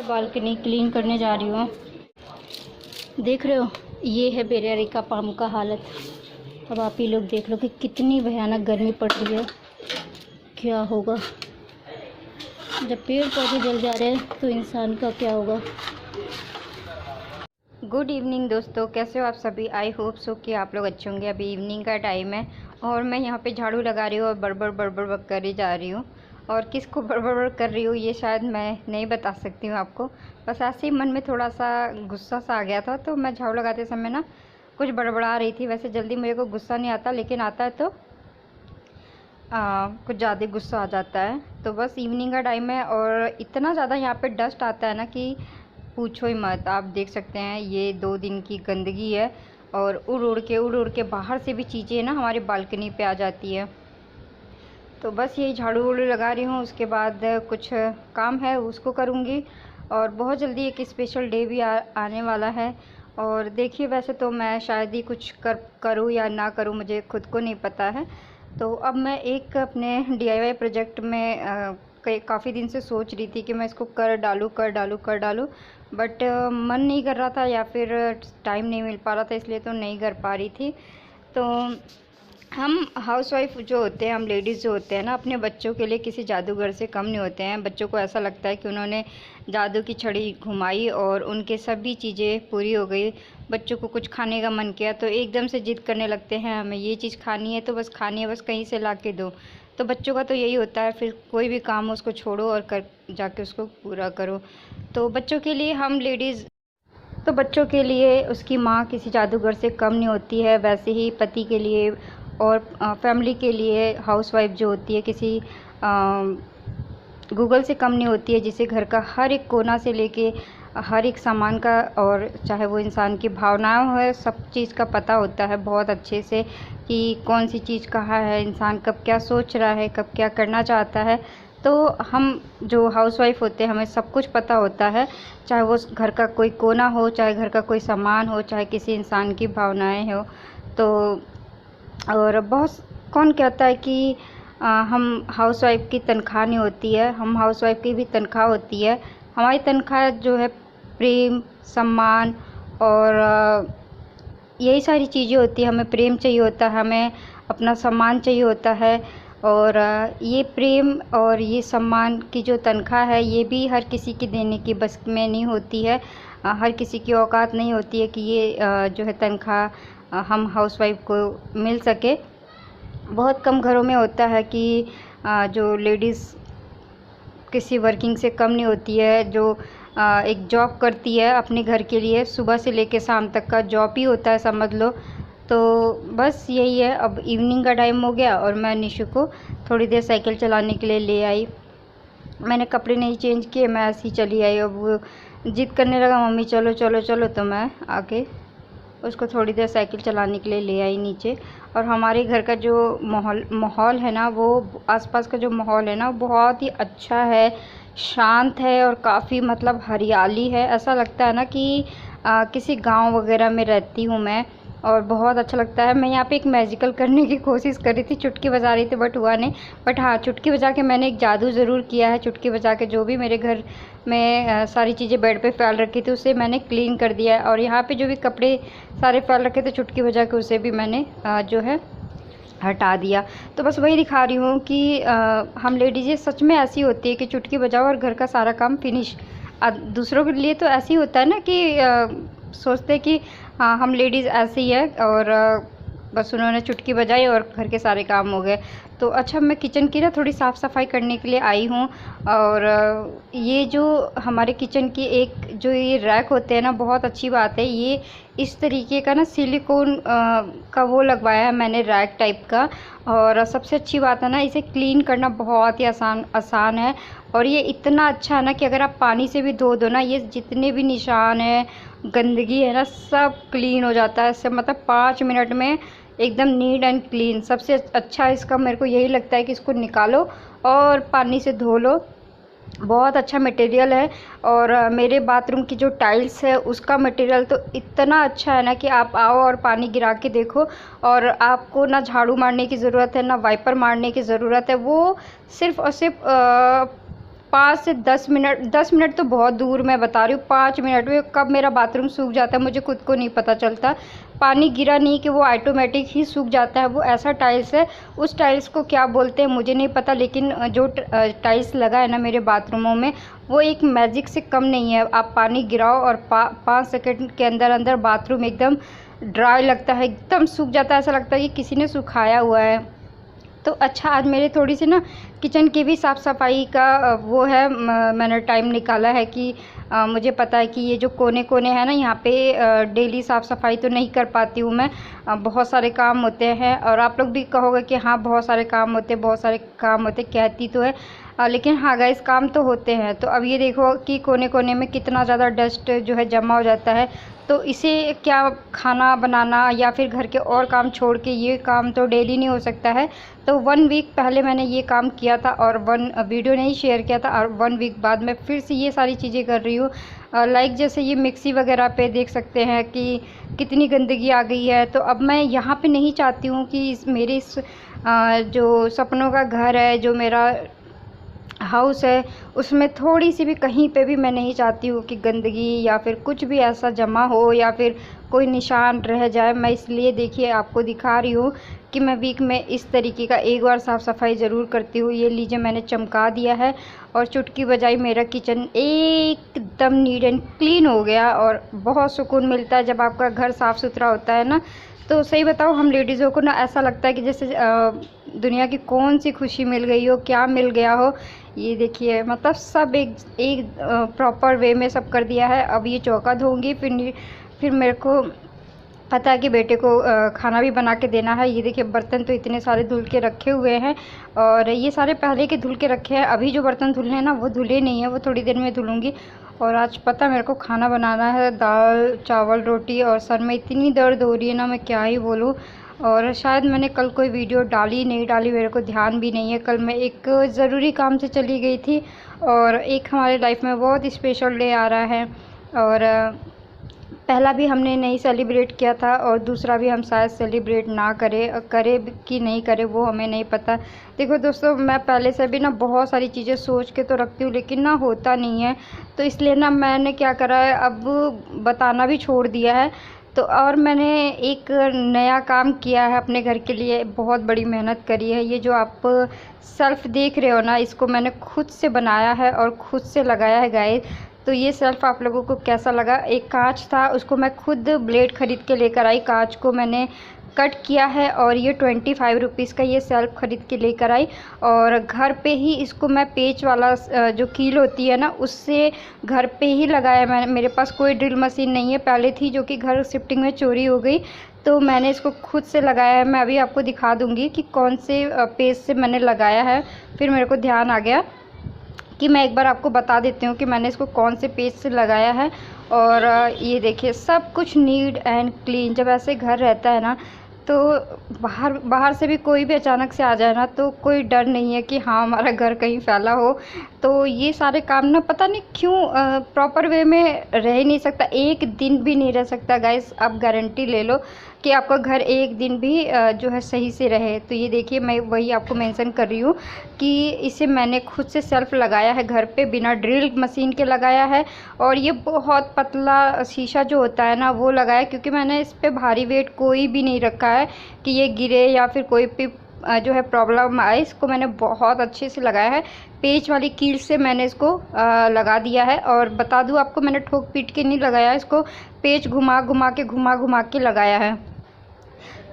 Balcony clean करने जा रही हूँ। देख रहे हो, ये है बेरेरिका पाम का हालत। अब आप ही लोग देख लो कि कितनी भयानक गर्मी पड़ रही है। क्या होगा जब पेड़ पौधे जल जा रहे हैं तो इंसान का क्या होगा। गुड इवनिंग दोस्तों, कैसे हो आप सभी। आई होप सो कि आप लोग अच्छे होंगे। अभी इवनिंग का टाइम है और मैं यहाँ पे झाड़ू लगा रही हूँ और बड़बड़ करी जा रही हूँ। और किसको बड़बड़ कर रही हूँ ये शायद मैं नहीं बता सकती हूँ आपको। बस ऐसे ही मन में थोड़ा सा गुस्सा सा आ गया था, तो मैं झाड़ू लगाते समय ना कुछ बड़बड़ा रही थी। वैसे जल्दी मेरे को गुस्सा नहीं आता, लेकिन आता है तो कुछ ज़्यादा गुस्सा आ जाता है। तो बस इवनिंग का टाइम है और इतना ज़्यादा यहाँ पे डस्ट आता है ना कि पूछो ही मत। आप देख सकते हैं ये 2 दिन की गंदगी है और उड़ उड़ के बाहर से भी चीज़ें ना हमारी बालकनी पे आ जाती है। तो बस यही झाड़ू वाड़ू लगा रही हूँ, उसके बाद कुछ काम है उसको करूँगी। और बहुत जल्दी एक स्पेशल डे भी आने वाला है। और देखिए, वैसे तो मैं शायद ही कुछ करूँ या ना करूँ, मुझे खुद को नहीं पता है। तो अब मैं एक अपने DIY प्रोजेक्ट में काफ़ी दिन से सोच रही थी कि मैं इसको कर डालूँ, बट मन नहीं कर रहा था या फिर टाइम नहीं मिल पा रहा था, इसलिए तो नहीं कर पा रही थी। तो हम हाउसवाइफ जो होते हैं, हम लेडीज़ जो होते हैं ना, अपने बच्चों के लिए किसी जादूगर से कम नहीं होते हैं। बच्चों को ऐसा लगता है कि उन्होंने जादू की छड़ी घुमाई और उनके सभी चीज़ें पूरी हो गई। बच्चों को कुछ खाने का मन किया तो एकदम से जिद करने लगते हैं, हमें ये चीज़ खानी है तो बस खानी है, बस कहीं से ला के दो। तो बच्चों का तो यही होता है, फिर कोई भी काम हो उसको छोड़ो और जाके उसको पूरा करो। तो बच्चों के लिए हम लेडीज़ तो बच्चों के लिए उसकी माँ किसी जादूगर से कम नहीं होती है। वैसे ही पति के लिए और फैमिली के लिए हाउसवाइफ जो होती है किसी गूगल से कम नहीं होती है, जिसे घर का हर एक कोना से लेके हर एक सामान का, और चाहे वो इंसान की भावनाएं हो, सब चीज़ का पता होता है बहुत अच्छे से कि कौन सी चीज़ कहाँ है, इंसान कब क्या सोच रहा है, कब क्या करना चाहता है। तो हम जो हाउसवाइफ होते हैं हमें सब कुछ पता होता है, चाहे वो घर का कोई कोना हो, चाहे घर का कोई सामान हो, चाहे किसी इंसान की भावनाएं हो। तो और बहुत कौन कहता है कि हम हाउसवाइफ की तनख्वाह नहीं होती है। हम हाउसवाइफ की भी तनख्वाह होती है। हमारी तनख्वाह जो है प्रेम, सम्मान और यही सारी चीज़ें होती है। हमें प्रेम चाहिए होता है, हमें अपना सम्मान चाहिए होता है। और ये प्रेम और ये सम्मान की जो तनख्वाह है, ये भी हर किसी की देने की बस में नहीं होती है। हर किसी की औकात नहीं होती है कि ये जो है तनख्वाह हम हाउसवाइफ को मिल सके। बहुत कम घरों में होता है कि जो लेडीज़ किसी वर्किंग से कम नहीं होती है, जो एक जॉब करती है अपने घर के लिए, सुबह से लेकर शाम तक का जॉब ही होता है समझ लो। तो बस यही है। अब इवनिंग का टाइम हो गया और मैं निशु को थोड़ी देर साइकिल चलाने के लिए ले आई। मैंने कपड़े नहीं चेंज किए, मैं ऐसे ही चली आई। अब वो जिद करने लगा, मम्मी चलो चलो चलो, तो मैं आके उसको थोड़ी देर साइकिल चलाने के लिए ले आई नीचे। और हमारे घर का जो माहौल है ना, वो आसपास का जो माहौल है ना, बहुत ही अच्छा है, शांत है और काफ़ी मतलब हरियाली है। ऐसा लगता है ना कि किसी गांव वगैरह में रहती हूँ मैं, और बहुत अच्छा लगता है। मैं यहाँ पे एक मैजिकल करने की कोशिश कर रही थी, चुटकी बजा रही थी, बट हुआ नहीं। बट हाँ, चुटकी बजा के मैंने एक जादू ज़रूर किया है। चुटकी बजा के जो भी मेरे घर में सारी चीज़ें बेड पे फैल रखी थी उसे मैंने क्लीन कर दिया है। और यहाँ पे जो भी कपड़े सारे फैल रखे थे, चुटकी बजा के उसे भी मैंने जो है हटा दिया। तो बस वही दिखा रही हूँ कि हम लेडीज़ें सच में ऐसी होती है कि चुटकी बजाओ और घर का सारा काम फिनिश। दूसरों के लिए तो ऐसे ही होता है ना कि सोचते कि हाँ, हम लेडीज़ ऐसे ही है, और बस उन्होंने चुटकी बजाई और घर के सारे काम हो गए। तो अच्छा, मैं किचन की ना थोड़ी साफ़ सफाई करने के लिए आई हूँ। और ये जो हमारे किचन की एक जो ये रैक होते हैं ना, बहुत अच्छी बात है। ये इस तरीके का ना सिलिकॉन का वो लगवाया है मैंने, रैक टाइप का। और सबसे अच्छी बात है ना, इसे क्लीन करना बहुत ही आसान है। और ये इतना अच्छा है ना कि अगर आप पानी से भी धो दो ना, ये जितने भी निशान है, गंदगी है ना, सब क्लीन हो जाता है। इससे मतलब 5 मिनट में एकदम नीट एंड क्लीन। सबसे अच्छा इसका मेरे को यही लगता है कि इसको निकालो और पानी से धो लो। बहुत अच्छा मटेरियल है। और मेरे बाथरूम की जो टाइल्स है उसका मटेरियल तो इतना अच्छा है ना कि आप आओ और पानी गिरा के देखो, और आपको ना झाड़ू मारने की ज़रूरत है, ना वाइपर मारने की ज़रूरत है। वो सिर्फ़ और सिर्फ 5 से 10 मिनट, 10 मिनट तो बहुत दूर मैं बता रही हूँ, 5 मिनट में कब मेरा बाथरूम सूख जाता है मुझे खुद को नहीं पता चलता। पानी गिरा नहीं कि वो ऑटोमेटिक ही सूख जाता है। वो ऐसा टाइल्स है, उस टाइल्स को क्या बोलते हैं मुझे नहीं पता, लेकिन जो टाइल्स लगा है ना मेरे बाथरूमों में, वो एक मैजिक से कम नहीं है। आप पानी गिराओ और 5 सेकंड के अंदर अंदर बाथरूम एकदम ड्राई लगता है, एकदम सूख जाता है, ऐसा लगता है कि किसी ने सुखाया हुआ है। तो अच्छा, आज मेरे थोड़ी सी ना किचन की भी साफ़ सफाई का वो है, मैंने टाइम निकाला है कि मुझे पता है कि ये जो कोने कोने हैं ना, यहाँ पे डेली साफ़ सफाई तो नहीं कर पाती हूँ मैं, बहुत सारे काम होते हैं। और आप लोग भी कहोगे कि हाँ बहुत सारे काम होते, बहुत सारे काम होते, कहती तो है, लेकिन हाँ गाइस काम तो होते हैं। तो अब ये देखो कि कोने कोने में कितना ज़्यादा डस्ट जो है जमा हो जाता है। तो इसे क्या खाना बनाना या फिर घर के और काम छोड़ के ये काम तो डेली नहीं हो सकता है। तो 1 वीक पहले मैंने ये काम किया था और वीडियो नहीं शेयर किया था, और 1 वीक बाद मैं फिर से ये सारी चीज़ें कर रही हूँ। लाइक जैसे ये मिक्सी वगैरह पे देख सकते हैं कि कितनी गंदगी आ गई है। तो अब मैं यहाँ पे नहीं चाहती हूँ कि मेरे जो सपनों का घर है, जो मेरा हाउस है, उसमें थोड़ी सी भी कहीं पे भी मैं नहीं चाहती हूँ कि गंदगी या फिर कुछ भी ऐसा जमा हो या फिर कोई निशान रह जाए। मैं इसलिए देखिए आपको दिखा रही हूँ कि मैं वीक में इस तरीके का एक बार साफ़ सफाई ज़रूर करती हूँ। ये लीजिए मैंने चमका दिया है और चुटकी बजाई मेरा किचन एकदम नीट एंड क्लीन हो गया। और बहुत सुकून मिलता है जब आपका घर साफ़ सुथरा होता है ना। तो सही बताओ, हम लेडीज़ों को ना ऐसा लगता है कि जैसे दुनिया की कौन सी खुशी मिल गई हो, क्या मिल गया हो। ये देखिए मतलब सब एक प्रॉपर वे में सब कर दिया है। अब ये चौका धोऊंगी, फिर मेरे को पता है कि बेटे को खाना भी बना के देना है। ये देखिए बर्तन तो इतने सारे धुल के रखे हुए हैं, और ये सारे पहले के धुल के रखे हैं। अभी जो बर्तन धुलने हैं ना वो धुले नहीं हैं, वो थोड़ी देर में धुलूँगी। और आज पता मेरे को खाना बनाना है, दाल चावल रोटी, और सर में इतनी दर्द हो रही है ना, मैं क्या ही बोलूँ। और शायद मैंने कल कोई वीडियो डाली नहीं डाली, मेरे को ध्यान भी नहीं है। कल मैं एक ज़रूरी काम से चली गई थी, और एक हमारे लाइफ में बहुत स्पेशल डे आ रहा है, और पहला भी हमने नहीं सेलिब्रेट किया था, और दूसरा भी हम शायद सेलिब्रेट ना करे कि नहीं करे वो हमें नहीं पता। देखो दोस्तों, मैं पहले से भी ना बहुत सारी चीज़ें सोच के तो रखती हूँ, लेकिन ना होता नहीं है। तो इसलिए ना मैंने क्या करा है, अब बताना भी छोड़ दिया है। तो और मैंने एक नया काम किया है अपने घर के लिए, बहुत बड़ी मेहनत करी है। ये जो आप सेल्फ़ देख रहे हो ना, इसको मैंने खुद से बनाया है और खुद से लगाया है गाइस। तो ये सेल्फ़ आप लोगों को कैसा लगा। एक कांच था, उसको मैं खुद ब्लेड ख़रीद के लेकर आई, कांच को मैंने कट किया है, और ये 25 रुपीज़ का ये सेल्फ़ ख़रीद के लेकर आई। और घर पे ही इसको मैं पेच वाला जो कील होती है ना, उससे घर पे ही लगाया मैंने। मेरे पास कोई ड्रिल मशीन नहीं है, पहले थी जो कि घर शिफ्टिंग में चोरी हो गई, तो मैंने इसको खुद से लगाया है। मैं अभी आपको दिखा दूँगी कि कौन से पेज से मैंने लगाया है। फिर मेरे को ध्यान आ गया कि मैं एक बार आपको बता देती हूँ कि मैंने इसको कौन से पेज से लगाया है। और ये देखिए सब कुछ नीट एंड क्लीन। जब ऐसे घर रहता है ना, तो बाहर से भी कोई भी अचानक से आ जाए ना, तो कोई डर नहीं है कि हाँ हमारा घर कहीं फैला हो। तो ये सारे काम ना पता नहीं क्यों प्रॉपर वे में रह ही नहीं सकता, एक दिन भी नहीं रह सकता गाइस। आप गारंटी ले लो कि आपका घर एक दिन भी जो है सही से रहे। तो ये देखिए मैं वही आपको मेंशन कर रही हूँ कि इसे मैंने खुद से सेल्फ़ लगाया है घर पे, बिना ड्रिल मशीन के लगाया है। और ये बहुत पतला शीशा जो होता है ना वो लगाया, क्योंकि मैंने इस पे भारी वेट कोई भी नहीं रखा है कि ये गिरे या फिर कोई भी जो है प्रॉब्लम आए। इसको मैंने बहुत अच्छे से लगाया है, पेच वाली कील से मैंने इसको लगा दिया है। और बता दूँ आपको, मैंने ठोक पीट के नहीं लगाया, इसको पेच घुमा घुमा के लगाया है।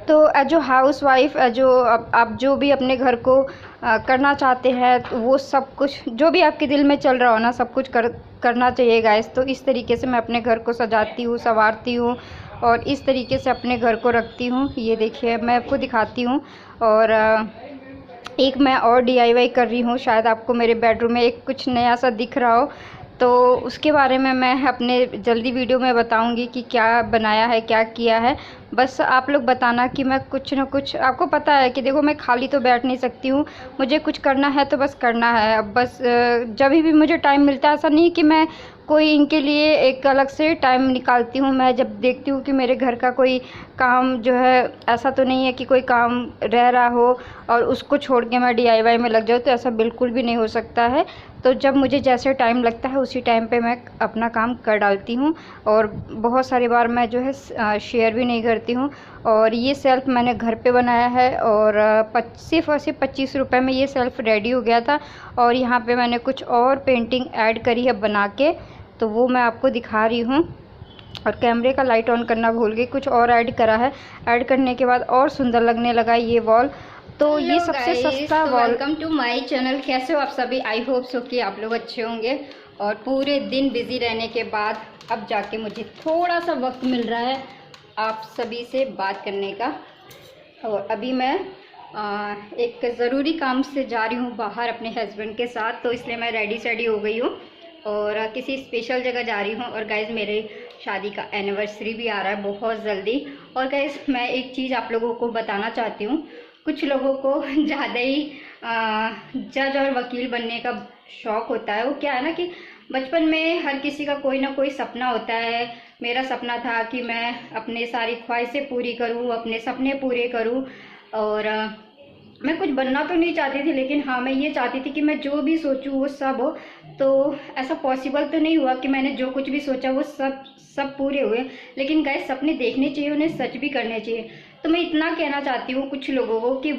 तो जो हाउस वाइफ जो आप जो भी अपने घर को करना चाहते हैं, तो वो सब कुछ जो भी आपके दिल में चल रहा हो ना, सब कुछ करना चाहिए गाइस। तो इस तरीके से मैं अपने घर को सजाती हूँ, संवारती हूँ, और इस तरीके से अपने घर को रखती हूँ। ये देखिए मैं आपको दिखाती हूँ। और एक मैं और DIY कर रही हूँ, शायद आपको मेरे बेडरूम में एक कुछ नया सा दिख रहा हो, तो उसके बारे में मैं अपने जल्दी वीडियो में बताऊंगी कि क्या बनाया है, क्या किया है। बस आप लोग बताना कि मैं कुछ ना कुछ, आपको पता है कि देखो मैं खाली तो बैठ नहीं सकती हूँ, मुझे कुछ करना है तो बस करना है। अब बस जब भी मुझे टाइम मिलता है, ऐसा नहीं कि मैं कोई इनके लिए एक अलग से टाइम निकालती हूँ। मैं जब देखती हूँ कि मेरे घर का कोई काम जो है, ऐसा तो नहीं है कि कोई काम रह रहा हो और उसको छोड़ के मैं DIY में लग जाऊँ, तो ऐसा बिल्कुल भी नहीं हो सकता है। तो जब मुझे जैसे टाइम लगता है उसी टाइम पे मैं अपना काम कर डालती हूँ, और बहुत सारी बार मैं जो है शेयर भी नहीं करती हूँ। और ये सेल्फ़ मैंने घर पे बनाया है, और सिर्फ और सिर्फ 25 रुपये में ये सेल्फ़ रेडी हो गया था। और यहाँ पे मैंने कुछ और पेंटिंग ऐड करी है बना के, तो वो मैं आपको दिखा रही हूँ। और कैमरे का लाइट ऑन करना भूल गई, कुछ और ऐड करा है। ऐड करने के बाद और सुंदर लगने लगा ये वॉल। तो ये सबसे सस्ता wall. Welcome to my channel. कैसे हो आप सभी? आई होप सो कि आप लोग अच्छे होंगे। और पूरे दिन बिजी रहने के बाद अब जाके मुझे थोड़ा सा वक्त मिल रहा है आप सभी से बात करने का। और अभी मैं एक ज़रूरी काम से जा रही हूँ बाहर अपने हस्बैंड के साथ, तो इसलिए मैं रेडी हो गई हूँ और किसी स्पेशल जगह जा रही हूँ। और गाइज़ मेरे शादी का एनिवर्सरी भी आ रहा है बहुत जल्दी। और गाइज़ मैं एक चीज़ आप लोगों को बताना चाहती हूँ। कुछ लोगों को ज़्यादा ही जज और वकील बनने का शौक़ होता है। वो क्या है ना कि बचपन में हर किसी का कोई ना कोई सपना होता है। मेरा सपना था कि मैं अपने सारी ख्वाहिशें पूरी करूँ, अपने सपने पूरे करूँ। और मैं कुछ बनना तो नहीं चाहती थी, लेकिन हाँ मैं ये चाहती थी कि मैं जो भी सोचूं वो सब हो। तो ऐसा पॉसिबल तो नहीं हुआ कि मैंने जो कुछ भी सोचा वो सब पूरे हुए, लेकिन गाइस सपने देखने चाहिए, उन्हें सच भी करने चाहिए। तो मैं इतना कहना चाहती हूँ कुछ लोगों को कि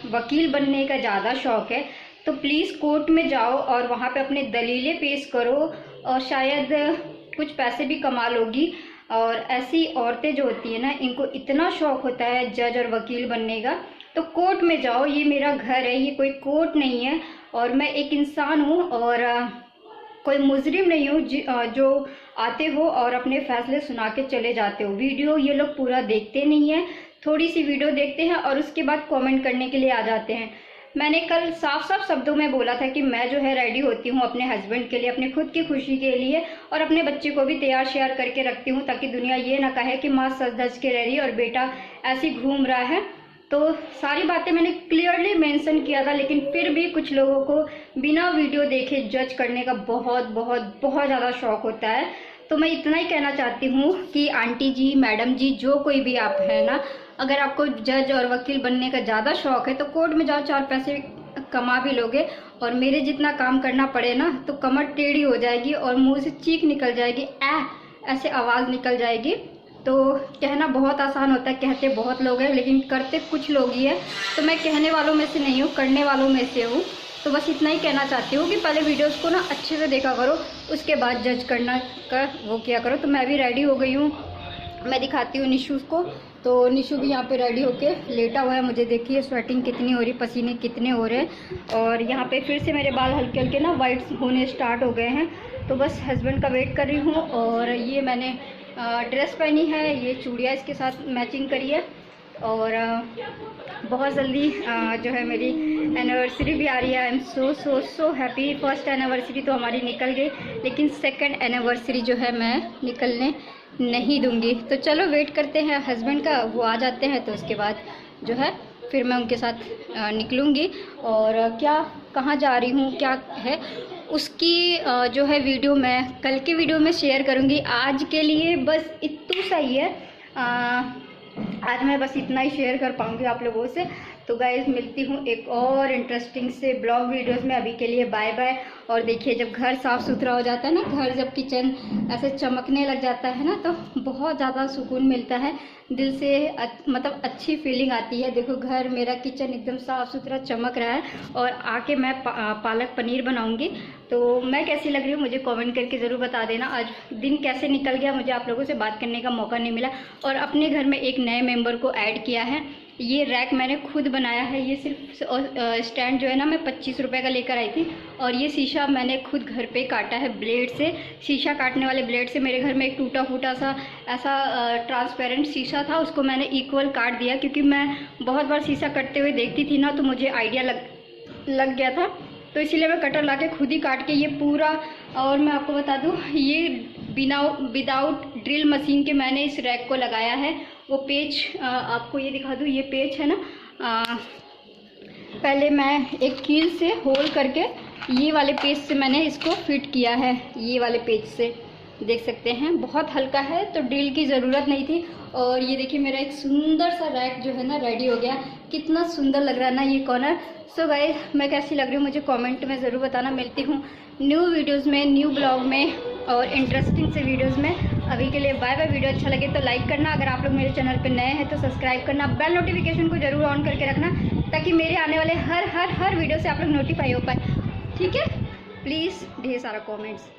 वकील बनने का ज़्यादा शौक़ है तो प्लीज़ कोर्ट में जाओ और वहाँ पे अपने दलीलें पेश करो, और शायद कुछ पैसे भी कमा लोगी। और ऐसी औरतें जो होती है ना, इनको इतना शौक़ होता है जज और वकील बनने का, तो कोर्ट में जाओ। ये मेरा घर है, ये कोई कोर्ट नहीं है। और मैं एक इंसान हूँ और कोई मुजरिम नहीं हूँ जो आते हो और अपने फैसले सुना के चले जाते हो। वीडियो ये लोग पूरा देखते नहीं है, थोड़ी सी वीडियो देखते हैं और उसके बाद कमेंट करने के लिए आ जाते हैं। मैंने कल साफ साफ शब्दों में बोला था कि मैं जो है रेडी होती हूँ अपने हस्बैंड के लिए, अपने खुद की खुशी के लिए, और अपने बच्चे को भी तैयार श्यार करके रखती हूँ ताकि दुनिया ये ना कहे कि माँ सज धज के रह रही है और बेटा ऐसे घूम रहा है। तो सारी बातें मैंने क्लियरली मेंशन किया था, लेकिन फिर भी कुछ लोगों को बिना वीडियो देखे जज करने का बहुत बहुत बहुत ज़्यादा शौक़ होता है। तो मैं इतना ही कहना चाहती हूँ कि आंटी जी, मैडम जी, जो कोई भी आप है ना, अगर आपको जज और वकील बनने का ज़्यादा शौक़ है तो कोर्ट में जाओ, 4 पैसे कमा भी लोगे। और मेरे जितना काम करना पड़े ना तो कमर टेढ़ी हो जाएगी और मुँह से चीख निकल जाएगी, ऐसे आवाज़ निकल जाएगी। तो कहना बहुत आसान होता है, कहते बहुत लोग हैं लेकिन करते कुछ लोग ही है। तो मैं कहने वालों में से नहीं हूँ, करने वालों में से हूँ। तो बस इतना ही कहना चाहती हूँ कि पहले वीडियोस को ना अच्छे से देखा करो, उसके बाद जज करना का वो किया करो। तो मैं भी रेडी हो गई हूँ, मैं दिखाती हूँ निशु को। तो निशु भी यहाँ पे रेडी होके लेटा हुआ है। मुझे देखिए स्वेटिंग कितनी हो रही, पसीने कितने हो रहे हैं। और यहाँ पे फिर से मेरे बाल हल्के हल्के ना वाइट होने स्टार्ट हो गए हैं। तो बस हस्बैंड का वेट कर रही हूँ। और ये मैंने ड्रेस पहनी है, ये चूड़ियाँ इसके साथ मैचिंग करी है। और बहुत जल्दी जो है मेरी एनिवर्सरी भी आ रही है। I am so happy. First anniversary तो हमारी निकल गई, लेकिन सेकंड एनिवर्सरी जो है मैं निकलने नहीं दूंगी। तो चलो वेट करते हैं हस्बैंड का, वो आ जाते हैं तो उसके बाद जो है फिर मैं उनके साथ निकलूँगी। और क्या कहाँ जा रही हूँ क्या है उसकी जो है वीडियो मैं कल की वीडियो में शेयर करूँगी। आज के लिए बस इतना सा ही है, आज मैं बस इतना ही शेयर कर पाऊँगी आप लोगों से। तो गाइस मिलती हूँ एक और इंटरेस्टिंग से ब्लॉग वीडियोस में। अभी के लिए बाय बाय। और देखिए जब घर साफ़ सुथरा हो जाता है ना, घर जब किचन ऐसे चमकने लग जाता है ना, तो बहुत ज़्यादा सुकून मिलता है, दिल से मतलब अच्छी फीलिंग आती है। देखो घर मेरा किचन एकदम साफ़ सुथरा चमक रहा है। और आके मैं पालक पनीर बनाऊँगी। तो मैं कैसी लग रही हूँ मुझे कमेंट करके ज़रूर बता देना। आज दिन कैसे निकल गया, मुझे आप लोगों से बात करने का मौका नहीं मिला। और अपने घर में एक नए मेंबर को ऐड किया है। ये रैक मैंने खुद बनाया है। ये सिर्फ स्टैंड जो है ना मैं 25 रुपये का लेकर आई थी। और ये शीशा मैंने खुद घर पे काटा है ब्लेड से, शीशा काटने वाले ब्लेड से। मेरे घर में एक टूटा फूटा सा ऐसा ट्रांसपेरेंट शीशा था, उसको मैंने इक्वल काट दिया, क्योंकि मैं बहुत बार शीशा कटते हुए देखती थी ना, तो मुझे आइडिया लग गया था। तो इसीलिए मैं कटर ला के खुद ही काट के ये पूरा। और मैं आपको बता दूँ, ये विदाउट ड्रिल मशीन के मैंने इस रैक को लगाया है। वो पेज आपको ये दिखा दूँ, ये पेज है ना, पहले मैं एक कील से होल करके ये वाले पेज से मैंने इसको फिट किया है, ये वाले पेज से। देख सकते हैं बहुत हल्का है, तो ड्रिल की ज़रूरत नहीं थी। और ये देखिए मेरा एक सुंदर सा रैक जो है ना रेडी हो गया। कितना सुंदर लग रहा है ना ये कॉर्नर। सो गाइस, मैं कैसी लग रही हूँ मुझे कमेंट में ज़रूर बताना। मिलती हूँ न्यू वीडियोज़ में, न्यू ब्लॉग में और इंटरेस्टिंग से वीडियोज़ में। अभी के लिए बाय बाय। वीडियो अच्छा लगे तो लाइक करना, अगर आप लोग मेरे चैनल पर नए हैं तो सब्सक्राइब करना, बेल नोटिफिकेशन को ज़रूर ऑन करके रखना ताकि मेरे आने वाले हर वीडियो से आप लोग नोटिफाई हो पाए। ठीक है, प्लीज़ ढेर सारा कमेंट्स।